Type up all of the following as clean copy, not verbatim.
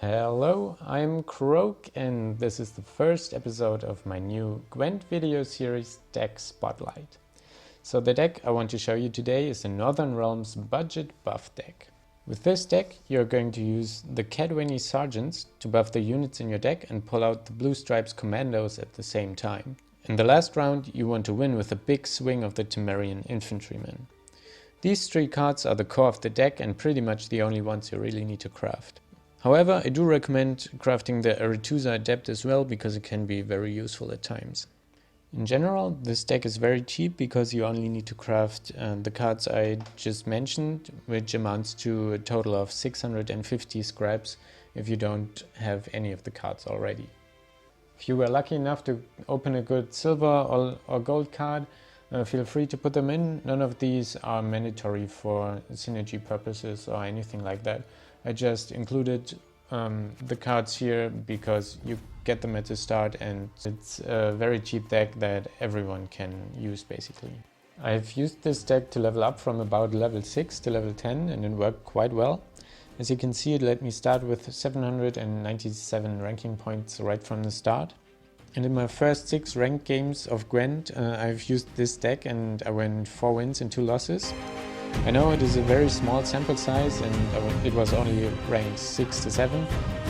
Hello, I'm Croak and this is the first episode of my new GWENT video series Deck Spotlight. So the deck I want to show you today is the Northern Realms budget buff deck. With this deck you're going to use the KAEDWENI Sergeants to buff the units in your deck and pull out the Blue Stripes Commandos at the same time. In the last round you want to win with a big swing of the Temerian Infantryman. These three cards are the core of the deck and pretty much the only ones you really need to craft. However, I do recommend crafting the Aretusa Adept as well because it can be very useful at times. In general, this deck is very cheap because you only need to craft the cards I just mentioned, which amounts to a total of 650 scraps if you don't have any of the cards already. If you were lucky enough to open a good silver or gold card, feel free to put them in. None of these are mandatory for synergy purposes or anything like that. I just included the cards here because you get them at the start and it's a very cheap deck that everyone can use basically. I've used this deck to level up from about level 6 to level 10 and it worked quite well. As you can see, it let me start with 797 ranking points right from the start. And in my first 6 ranked games of GWENT, I've used this deck and I went 4 wins and 2 losses. I know it is a very small sample size and it was only ranked 6 to 7,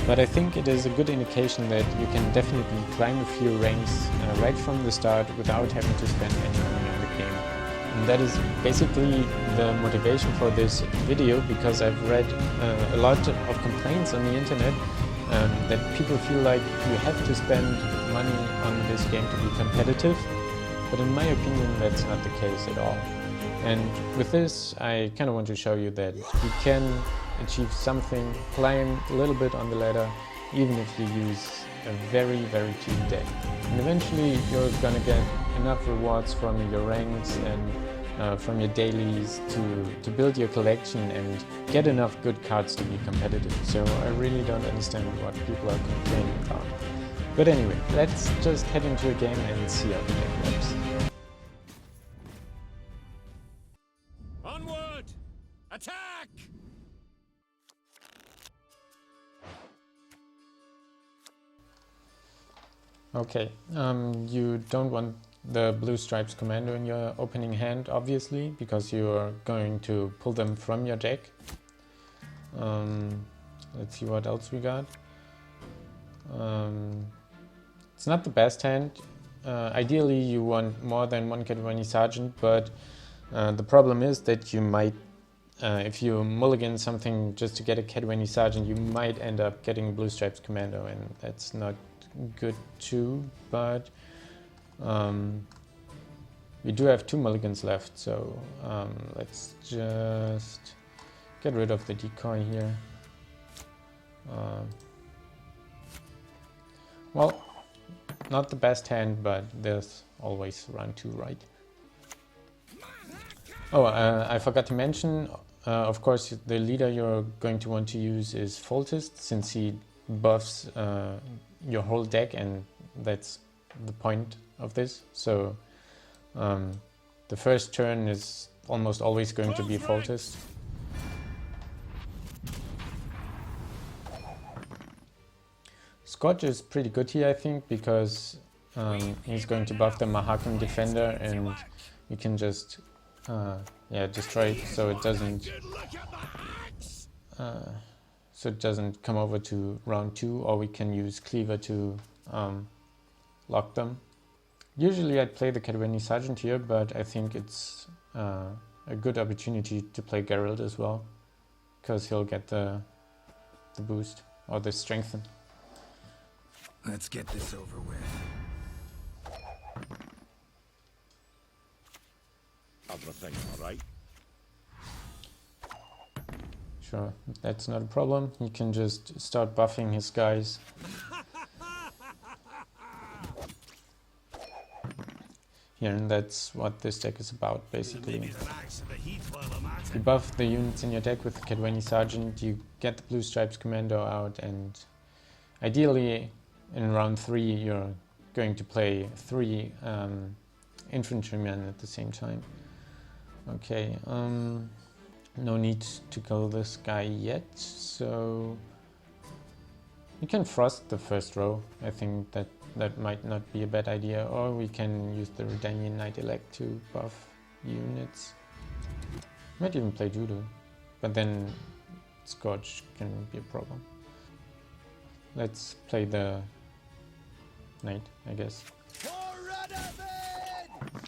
but I think it is a good indication that you can definitely climb a few ranks right from the start without having to spend any money on the game. And that is basically the motivation for this video, because I've read a lot of complaints on the internet that people feel like you have to spend money on this game to be competitive, but in my opinion that's not the case at all. And with this I kind of want to show you that you can achieve something, climb a little bit on the ladder, even if you use a very cheap deck. And eventually you're gonna get enough rewards from your ranks and from your dailies to build your collection and get enough good cards to be competitive. So I really don't understand what people are complaining about. But anyway, let's just head into a game and see how the deck works. Onward! Attack! Okay, you don't want the Blue Stripes Commando in your opening hand, obviously, because you're going to pull them from your deck. Let's see what else we got. It's not the best hand. Ideally you want more than one KAEDWENI Sergeant, but the problem is that you might, if you mulligan something just to get a KAEDWENI Sergeant, you might end up getting Blue Stripes Commando, and that's not good too, but we do have 2 mulligans left, so let's just get rid of the decoy here. Well, not the best hand, but there's always round 2, right? Oh, I forgot to mention, of course, the leader you're going to want to use is Foltest, since he buffs your whole deck, and that's the point of this. So the first turn is almost always going to be Foltest. Scotch is pretty good here, I think, because he's going to buff the Mahakam Defender, and you can just destroy it so it doesn't come over to round 2, or we can use Cleaver to lock them. Usually I'd play the KAEDWENI Sergeant here, but I think it's a good opportunity to play Geralt as well, because he'll get the boost or the strengthen. Let's get this over with. Everything all right? Sure, that's not a problem. You can just start buffing his guys. Here, and that's what this deck is about, basically. You buff the units in your deck with the KAEDWENI Sergeant, you get the Blue Stripes Commando out, and ideally in round 3 you're going to play 3 infantrymen at the same time. Okay, no need to kill this guy yet, so You can frost the first row. I think that might not be a bad idea. Or we can use the Redanian Knight-ELECT to buff units. Might even play Judo, but then Scorch can be a problem. Let's play the Knight, I guess.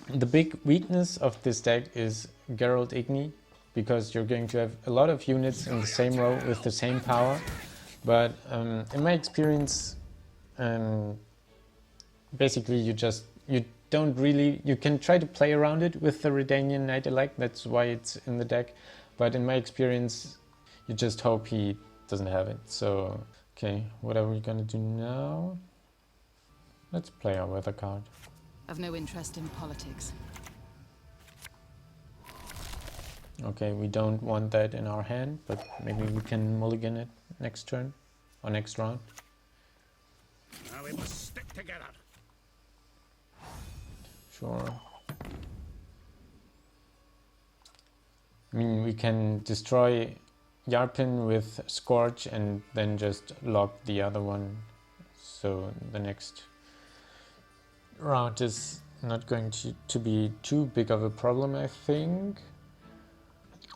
The big weakness of this deck is Geralt IGNI, because you're going to have a lot of units in the same row with the same power. But in my experience, basically you can try to play around it with the Redanian Knight-ELECT, that's why it's in the deck. But in my experience, you just hope he doesn't have it. So, okay, what are we gonna do now? Let's play our weather card. I've no interest in politics. Okay, we don't want that in our hand, but maybe we can mulligan it next turn or next round. Now we must stick together. Sure. I mean, we can destroy Yarpin with Scorch and then just lock the other one. So the next round is not going to be too big of a problem, I think.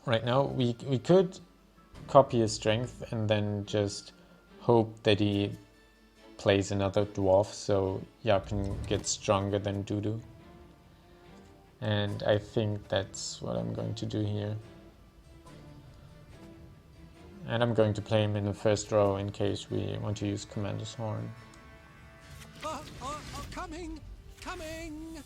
Right now we could copy his strength and then just hope that he plays another dwarf so Yarpin gets stronger than Dudu. And I think that's what I'm going to do here. And I'm going to play him in the first row in case we want to use Commander's Horn. Coming! Coming!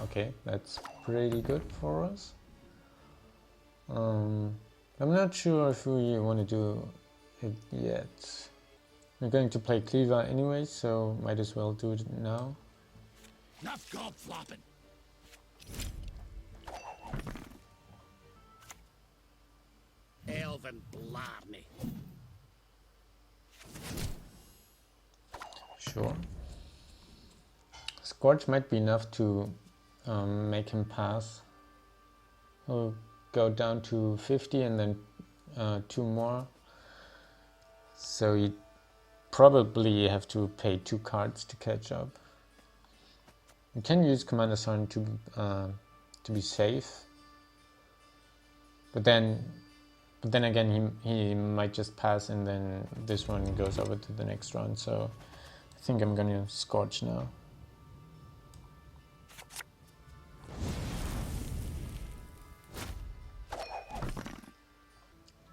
Okay, that's pretty good for us. I'm not sure if we want to do it yet. We're going to play Cleaver anyway, so might as well do it now. Enough gob flopping! Elven Blarney. Sure. Scorch might be enough to make him pass. He'll go down to 50 and then 2 more. So you probably have to pay 2 cards to catch up. You can use Commander's Horn to be safe. But then again he might just pass and then this one goes over to the next round. So I think I'm gonna Scorch now.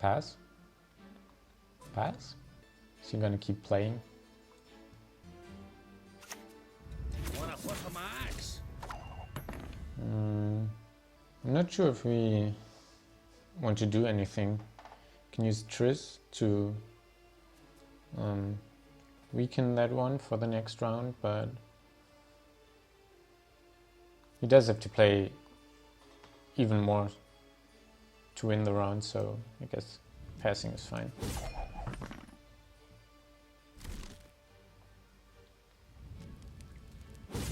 Pass? Pass? Is he gonna keep playing? Wanna flip my axe? I'm not sure if we want to do anything. Can use Triss to weaken that one for the next round, but he does have to play even more to win the round, so I guess passing is fine.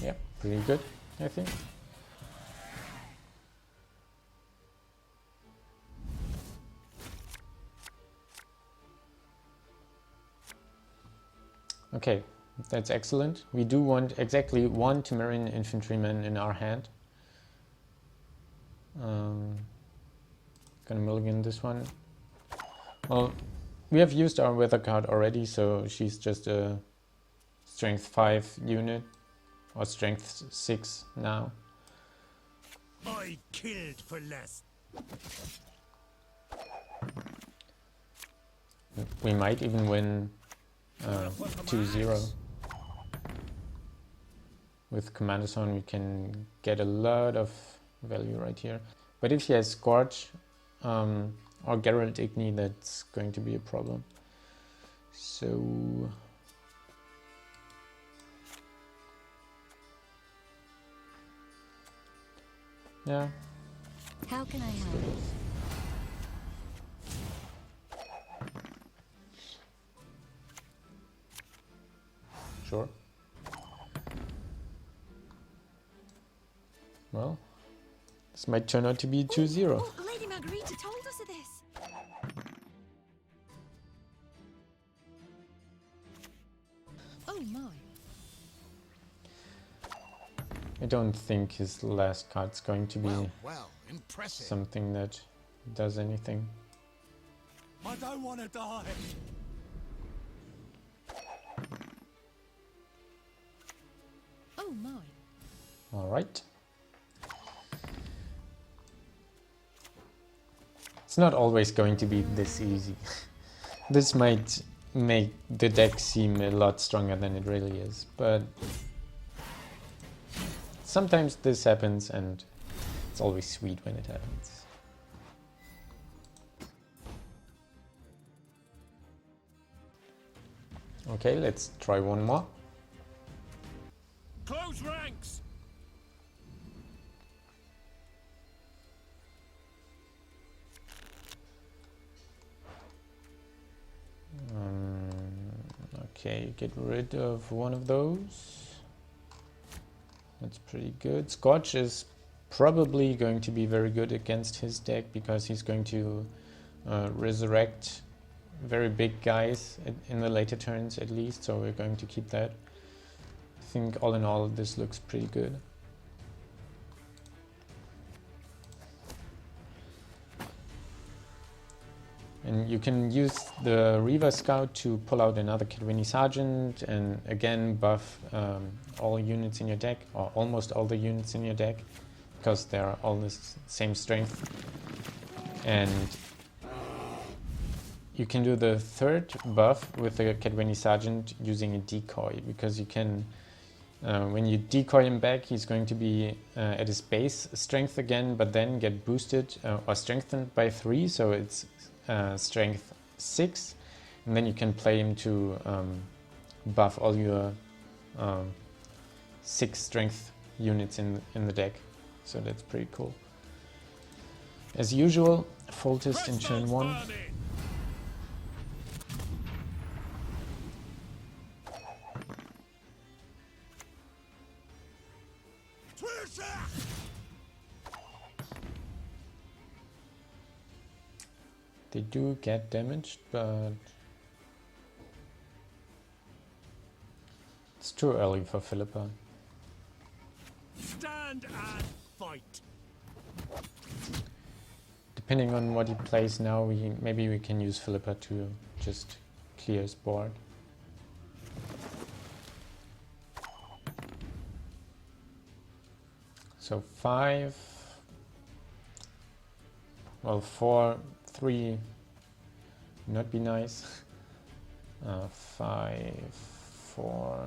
Yeah, pretty good, I think. Okay, that's excellent. We do want exactly 1 Temerian Infantryman in our hand. Gonna mulligan this one. Well, we have used our weather card already, so she's just a strength 5 unit, or strength 6 now. I killed for less. We might even win 2-0. With Commander's Horn we can get a lot of value right here. But if he has Scorch or Geralt IGNI, that's going to be a problem. So yeah. How can I help? Sure. Well, This might turn out to be 2-0. Oh, Lady Margarita told us of this. Oh my. I don't think his last card's going to be Well, impressive. something that does anything. I don't want to die. Oh my. Alright. It's not always going to be this easy. This might make the deck seem a lot stronger than it really is, but sometimes this happens and it's always sweet when it happens. Okay, let's try one more. Close ranks. Okay, get rid of one of those. That's pretty good. Scorch is probably going to be very good against his deck because he's going to resurrect very big guys in the later turns at least, so we're going to keep that. I think all in all this looks pretty good. And you can use the Reaver Scout to pull out another KAEDWENI Sergeant and again buff all units in your deck, or almost all the units in your deck, because they're all the same strength. And you can do the third buff with the KAEDWENI Sergeant using a decoy, because you can, when you decoy him back, he's going to be at his base strength again, but then get boosted or strengthened by 3, so it's strength 6, and then you can play him to buff all your 6 strength units in the deck, so that's pretty cool. As usual, Foltest in turn 1. They do get damaged, but it's too early for Philippa. Stand and fight. Depending on what he plays now, maybe we can use Philippa to just clear his board. So 5, well 4, 3, not be nice. 5, 4,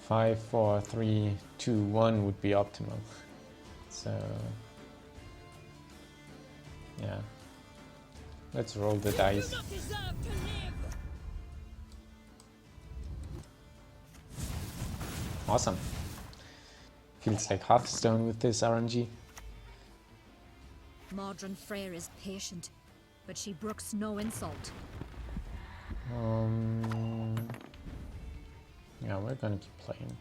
5, 4, 3, 2, 1 would be optimal. So yeah, let's roll the dice. Awesome. Feels like Hearthstone with this RNG. Modron Freyr is patient, but she brooks no insult. Yeah, we're gonna keep playing.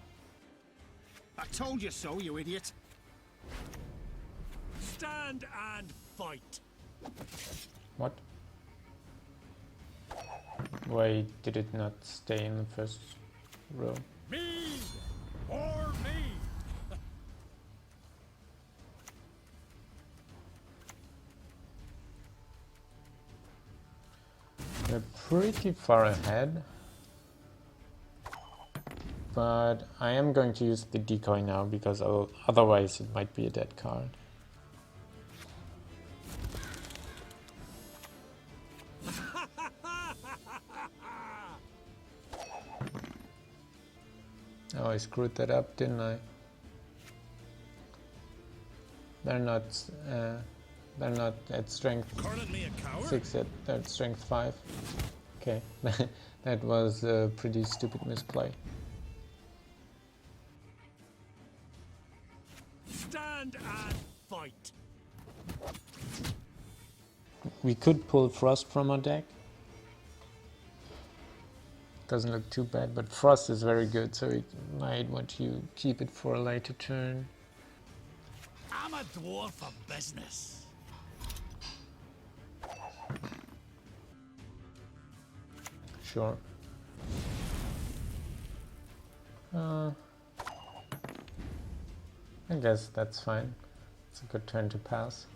I told you so, you idiot. Stand and fight. What? Why did it not stay in the first row? Me or me. We're pretty far ahead, but I am going to use the decoy now because otherwise it might be a dead card. Oh, I screwed that up, didn't I? They're not at strength Calling me a coward? 6, at strength 5. Okay, that was a pretty stupid misplay. Stand and fight. We could pull Frost from our deck. doesn't look too bad, but Frost is very good, so it might want to keep it for a later turn. I'm a dwarf for business. Sure. I guess that's fine. It's a good turn to pass.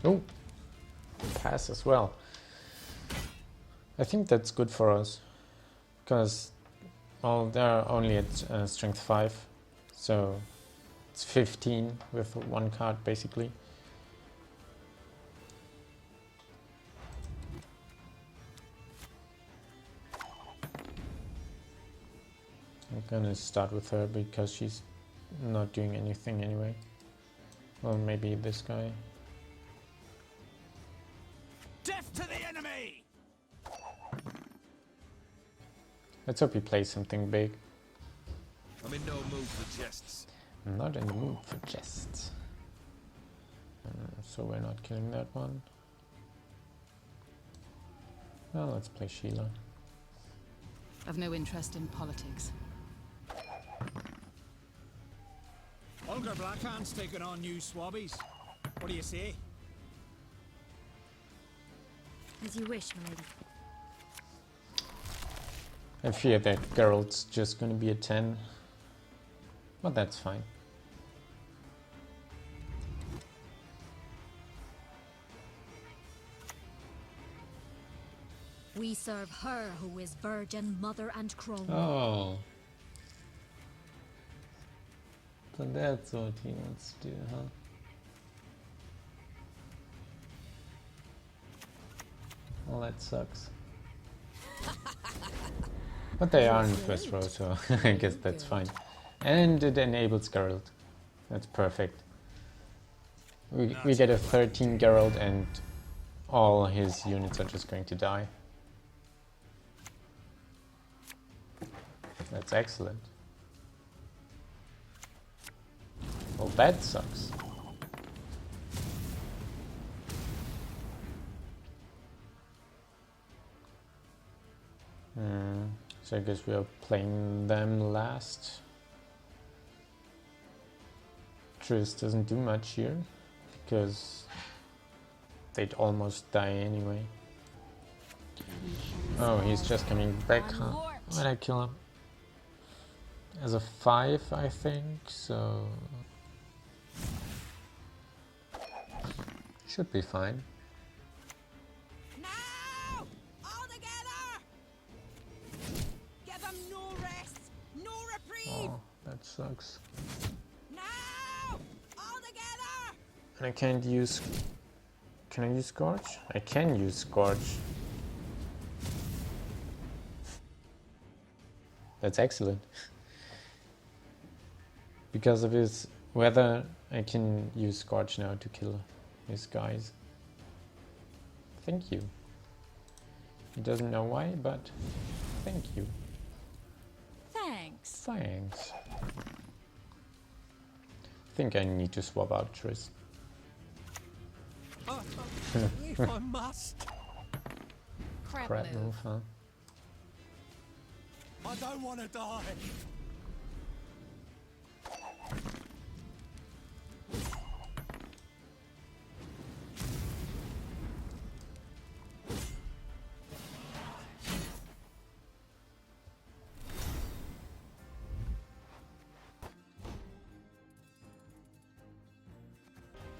Oh, pass as well. I think that's good for us, because well, they're only at strength 5, so it's 15 with one card basically. I'm gonna start with her because she's not doing anything anyway. Well, maybe this guy. Death to the enemy! Let's hope he plays something big. I'm in no mood for jests. I'm not in the mood for jests. So we're not killing that one. Well, let's play Sheila. I've no interest in politics. Olga Blackhand's taking on new swabbies. What do you say? As you wish, milady. I fear that Geralt's just gonna be a 10. But that's fine. We serve her who is virgin, mother, and crone. Oh. So that's what he wants to do, huh? Well, that sucks. But they are in the first row, so I guess that's fine. And it enables Geralt. That's perfect. We get a 13 Geralt and all his units are just going to die. That's excellent. Well, that sucks. So I guess we are playing them last. Triss doesn't do much here, because they'd almost die anyway. Oh, he's just coming back, huh? Why'd I kill him? As a 5, I think, so... should be fine. Now! All together! Give them no rest, no reprieve! Oh, that sucks. Now! All together! And I can't use... Can I use Scorch? I can use Scorch. That's excellent. Because of his weather, I can use Scorch now to kill his guys. Thank you. He doesn't know why, but thank you. Thanks. Thanks. I think I need to swap out Triss. If I must. Crap move, huh? I don't want to die.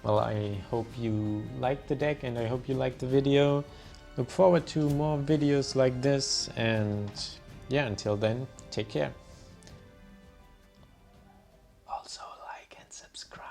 Well, I hope you liked the deck and I hope you liked the video. Look forward to more videos like this, and yeah, until then, take care. Also like and subscribe.